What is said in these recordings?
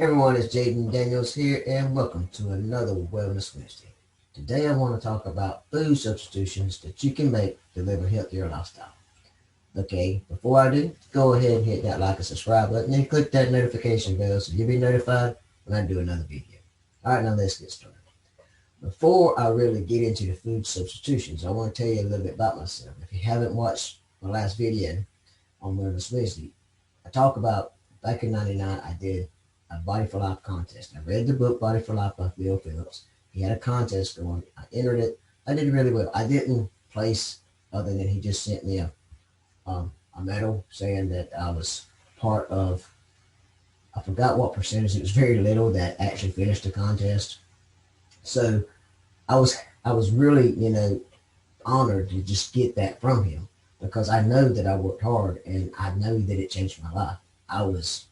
Everyone, it's Jaden Daniels here, and welcome to another Wellness Wednesday. Today, I want to talk about food substitutions that you can make to live a healthier lifestyle. Okay, before I do, go ahead and hit that like and subscribe button and click that notification bell so you'll be notified when I do another video. All right, now let's get started. Before I really get into the food substitutions, I want to tell you a little bit about myself. If you haven't watched my last video on Wellness Wednesday, I talk about back in '99, I did a Body for Life contest. I read the book Body for Life by Bill Phillips. He had a contest going. I entered it. I did really well. I didn't place other than he just sent me a medal saying that I was part of, I forgot what percentage, it was very little that actually finished the contest. So I was really, honored to just get that from him because I know that I worked hard and I know that it changed my life. I was,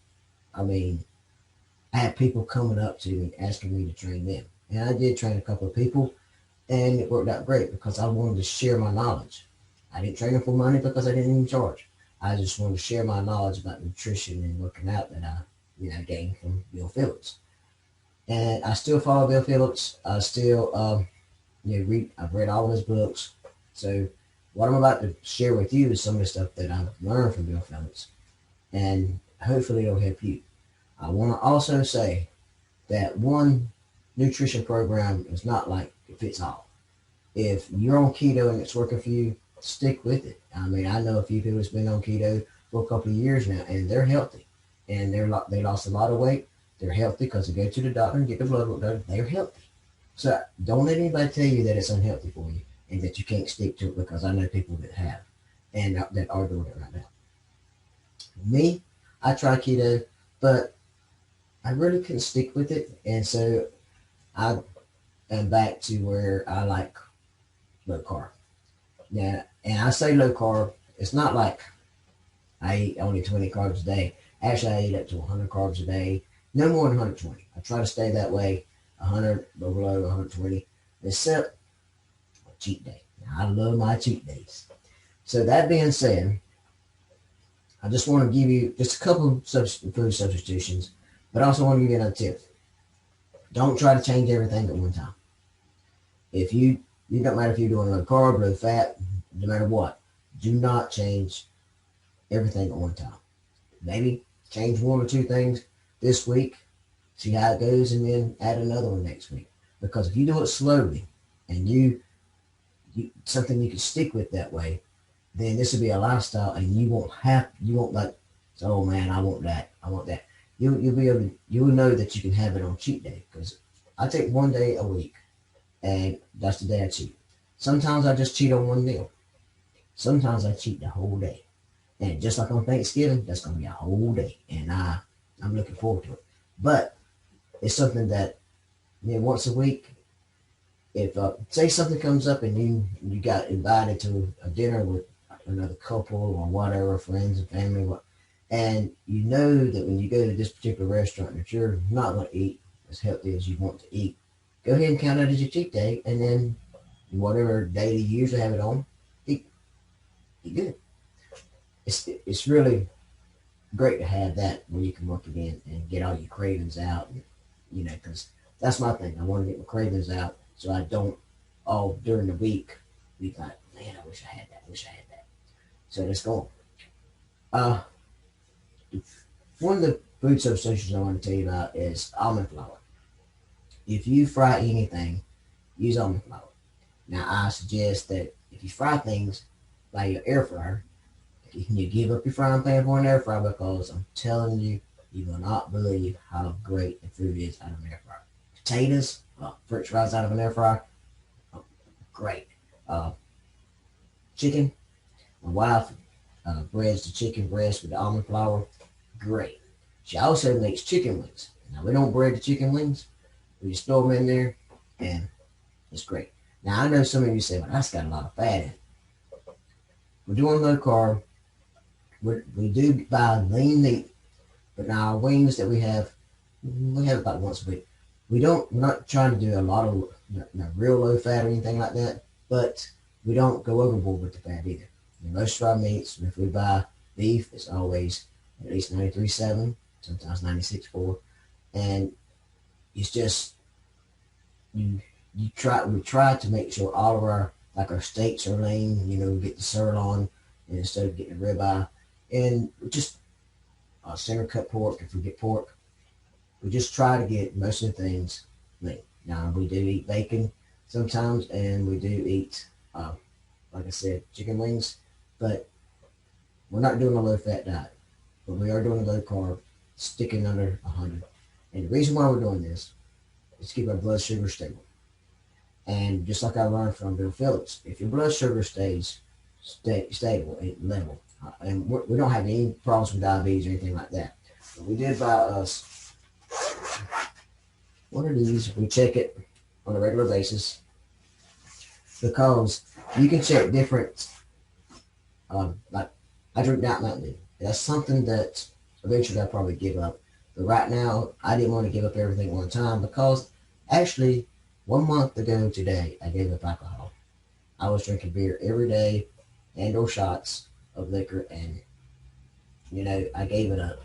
I mean, I had people coming up to me asking me to train them. And I did train a couple of people and it worked out great because I wanted to share my knowledge. I didn't train them for money because I didn't even charge. I just wanted to share my knowledge about nutrition and working out that I gained from Bill Phillips. And I still follow Bill Phillips. I still, I've read all of his books. So what I'm about to share with you is some of the stuff that I've learned from Bill Phillips, and hopefully it'll help you. I want to also say that one nutrition program is not like it fits all. If you're on keto and it's working for you, stick with it. I mean, I know a few people that's been on keto for a couple of years now, and they're healthy, and they lost a lot of weight. They're healthy because they go to the doctor and get the blood work done. They're healthy. So don't let anybody tell you that it's unhealthy for you and that you can't stick to it, because I know people that have and that are doing it right now. Me, I try keto, but I really couldn't stick with it, and so I am back to where I like low carb. Now, and I say low carb, it's not like I eat only 20 carbs a day. Actually, I eat up to 100 carbs a day, no more than 120. I try to stay that way, 100 or below 120, except a cheat day. Now, I love my cheat days. So that being said, I just want to give you just a couple of food substitutions, but I also want to give you another tip. Don't try to change everything at one time. If you don't matter if you're doing low carb, low fat, no matter what, do not change everything at one time. Maybe change one or two things this week, see how it goes, and then add another one next week. Because if you do it slowly and you something you can stick with that way, then this will be a lifestyle, and you won't like, oh man, I want that. You'll know that you can have it on cheat day, because I take one day a week, and that's the day I cheat. Sometimes I just cheat on one meal. Sometimes I cheat the whole day, and just like on Thanksgiving, that's gonna be a whole day, and I'm looking forward to it. But it's something that, once a week, if say something comes up and you got invited to a dinner with another couple or whatever, friends and family, and you know that when you go to this particular restaurant that you're not going to eat as healthy as you want to eat, go ahead and count it as your cheat day, and then whatever day you usually have it on, eat good. It's really great to have that where you can work again and get all your cravings out, and, because that's my thing. I want to get my cravings out so I don't all during the week be like, man, I wish I had that. I wish I had that. So let's go on. One of the food substitutions I want to tell you about is almond flour. If you fry anything, use almond flour. Now, I suggest that if you fry things by your air fryer, you give up your frying pan for an air fryer, because I'm telling you, you will not believe how great the food is out of an air fryer. Potatoes, French fries out of an air fryer, great. Chicken, my wife breads the chicken breast with the almond flour, great. She also makes chicken wings. Now, we don't bread the chicken wings. We just throw them in there, and it's great. Now, I know some of you say, well, that's got a lot of fat in it. We're doing low carb. We do buy lean meat, but now our wings that we have about once a week. We're not trying to do a lot of real low fat or anything like that, but we don't go overboard with the fat either. Most of our meats, if we buy beef, it's always at least 93.7, sometimes 96.4, And it's just we try to make sure all of our our steaks are lean. We get the sirloin and instead of getting a ribeye, and just center cut pork if we get pork. We just try to get most of the things lean. Now we do eat bacon sometimes, and we do eat, like I said, chicken wings, but we're not doing a low fat diet, but we are doing a low carb, sticking under 100. And the reason why we're doing this is to keep our blood sugar stable. And just like I learned from Bill Phillips, if your blood sugar stays stable at level, and we don't have any problems with diabetes or anything like that, but we did buy us one of these. We check it on a regular basis because you can check different. Like I drink Mountain Dew. That's something that eventually I'll probably give up. But right now, I didn't want to give up everything at one time because actually 1 month ago today, I gave up alcohol. I was drinking beer every day and or shots of liquor, and I gave it up.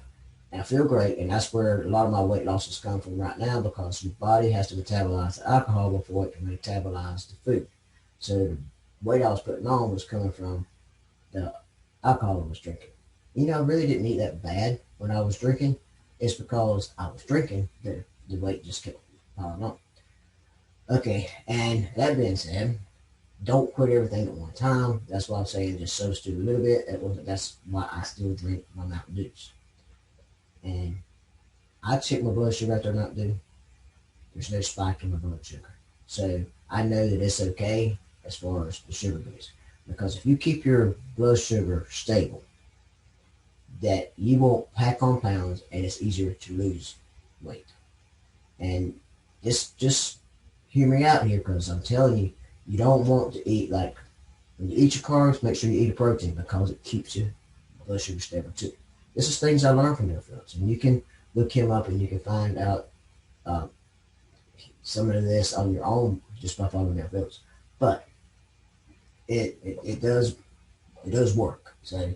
And I feel great, and that's where a lot of my weight losses come from right now because your body has to metabolize the alcohol before it can metabolize the food. So the weight I was putting on was coming from the alcohol I was drinking. I really didn't eat that bad when I was drinking. It's because I was drinking that the weight just kept piling on. Okay, and that being said, don't quit everything at one time. That's why I'm saying just substitute a little bit. That's why I still drink my Mountain Dews. And I check my blood sugar after Mountain Dew. There's no spike in my blood sugar. So I know that it's okay as far as the sugar goes. Because if you keep your blood sugar stable, that you won't pack on pounds and it's easier to lose weight. And just hear me out here because I'm telling you, you don't want to eat when you eat your carbs, make sure you eat a protein because it keeps your blood sugar stable too. This is things I learned from Bill Phillips, and you can look him up and you can find out some of this on your own just by following Bill Phillips. But it does work. So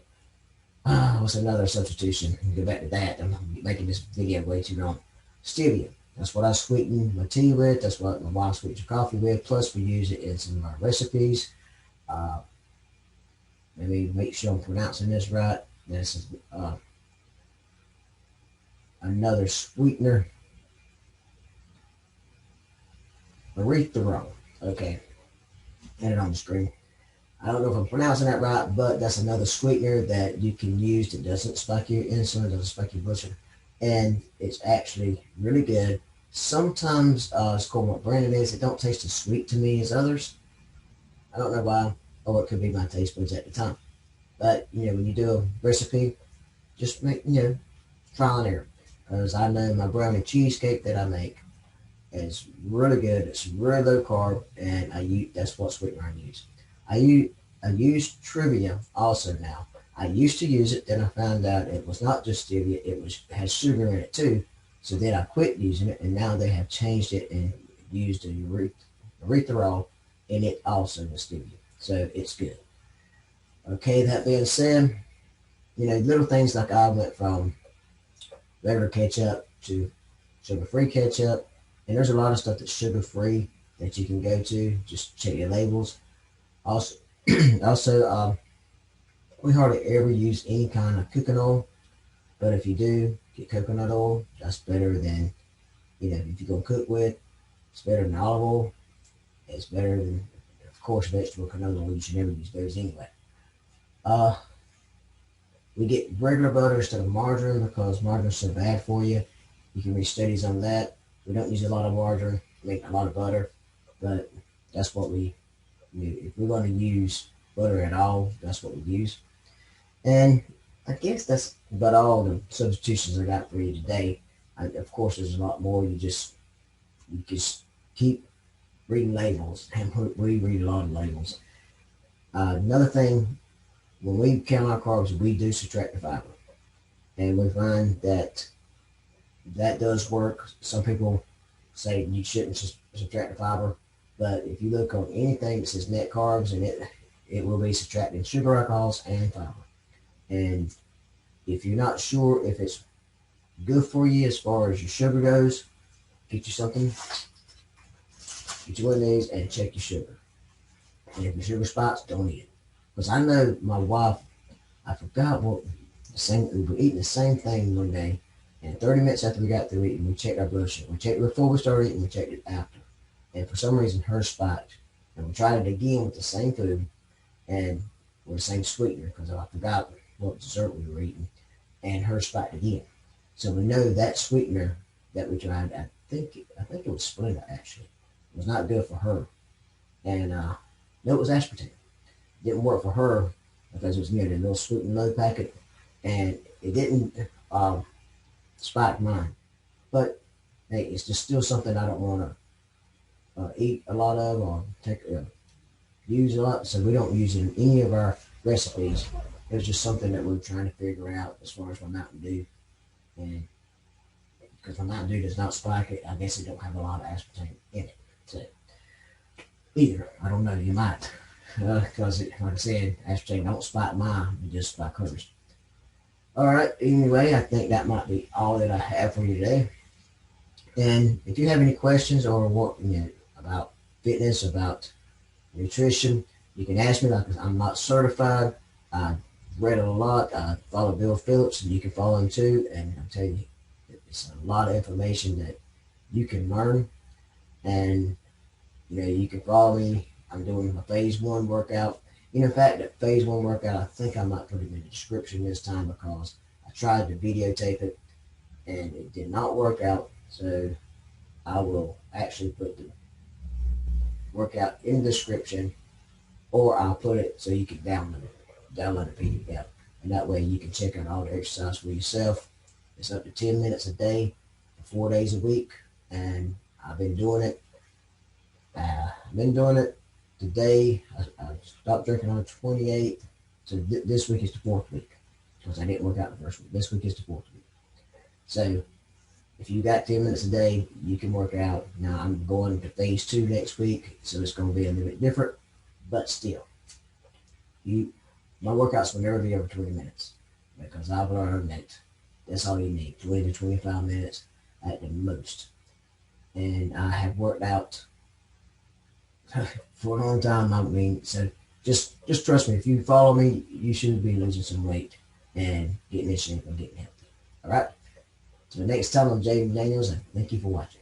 what's another substitution? Go back to that. I'm making this video way too long. Stevia. That's what I sweeten my tea with. That's what my wife sweetens her coffee with. Plus, we use it in some of our recipes. Let me make sure I'm pronouncing this right. This is another sweetener. Erythritol. Okay. Had it on the screen. I don't know if I'm pronouncing that right, but that's another sweetener that you can use that doesn't spike your insulin, doesn't spike your blood sugar. And it's actually really good. Sometimes it's called what brand it is. It don't taste as sweet to me as others. I don't know why, or it could be my taste buds at the time. But when you do a recipe, just make trial and error. Because I know my brownie cheesecake that I make is really good. It's really low carb, and that's what sweetener I use. I use Stevia also now. I used to use it, then I found out it was not just Stevia, it has sugar in it too. So then I quit using it, and now they have changed it and used a erythritol in it also with Stevia. So it's good. Okay, that being said, little things like I went from regular ketchup to sugar-free ketchup, and there's a lot of stuff that's sugar-free that you can go to. Just check your labels. Also, we hardly ever use any kind of cooking oil, but if you do get coconut oil, that's better than, if you're going to cook with, it's better than olive oil. It's better than, of course, vegetable canola oil. You should never use those anyway. We get regular butter instead of margarine because margarine is so bad for you. You can read studies on that. We don't use a lot of margarine, make a lot of butter, but that's what if we're going to use butter at all, that's what we use. And I guess that's about all the substitutions I got for you today. Of course, there's a lot more. You just keep reading labels, and we read a lot of labels. Another thing, when we count our carbs, we do subtract the fiber, and we find that does work. Some people say you shouldn't subtract the fiber, but if you look on anything that says net carbs, and it will be subtracting sugar, alcohols, and fiber. And if you're not sure if it's good for you as far as your sugar goes. Get you something, get you one of these and check your sugar. And if your sugar spikes, don't eat it. Because I know my wife, I forgot what we were eating the same thing one day, and 30 minutes after we got through eating, we checked our blood sugar. We checked it before we started eating, we checked it after. And for some reason, hers spiked. And we tried it again with the same food and with the same sweetener, because I forgot what dessert we were eating, and hers spiked again. So we know that sweetener that we tried, I think it was Splenda actually, was not good for her. And no, it was aspartame. Didn't work for her because it was near the little sweet and low packet, and it didn't spike mine. But hey, it's just still something I don't want to eat a lot of or use a lot. So we don't use it in any of our recipes. It was just something that we were trying to figure out as far as my Mountain Dew, and because my Mountain Dew does not spike it, I guess it don't have a lot of aspartame in it. So either I don't know, you might. Because like I said, aspartame don't spike mine, it just spike hers. All right, anyway, I think that might be all that I have for you today. And if you have any questions or what about fitness, about nutrition, you can ask me. Like I'm not certified. I read a lot. I follow Bill Phillips, and you can follow him too. And I'll tell you, it's a lot of information that you can learn. And you can follow me. I'm doing my phase 1 workout. In fact, that phase 1 workout, I think I might put it in the description this time because I tried to videotape it and it did not work out. So I will actually put the workout in the description, or I'll put it so you can download the PDF. And that way you can check out all the exercise for yourself. It's up to 10 minutes a day for 4 days a week. And I've been doing it. Today. I stopped drinking on the 28th. So this week is the 4th week because I didn't work out the first week. This week is the 4th week. So if you got 10 minutes a day, you can work out. Now I'm going to phase 2 next week, so it's going to be a little bit different, but still, my workouts will never be over 20 minutes because I've learned that that's all you need, 20 to 25 minutes at the most. And I have worked out for a long time. I mean, so just trust me. If you follow me, you should be losing some weight and getting in shape and getting healthy. All right. So next time, I'm Jaden Daniels, and thank you for watching.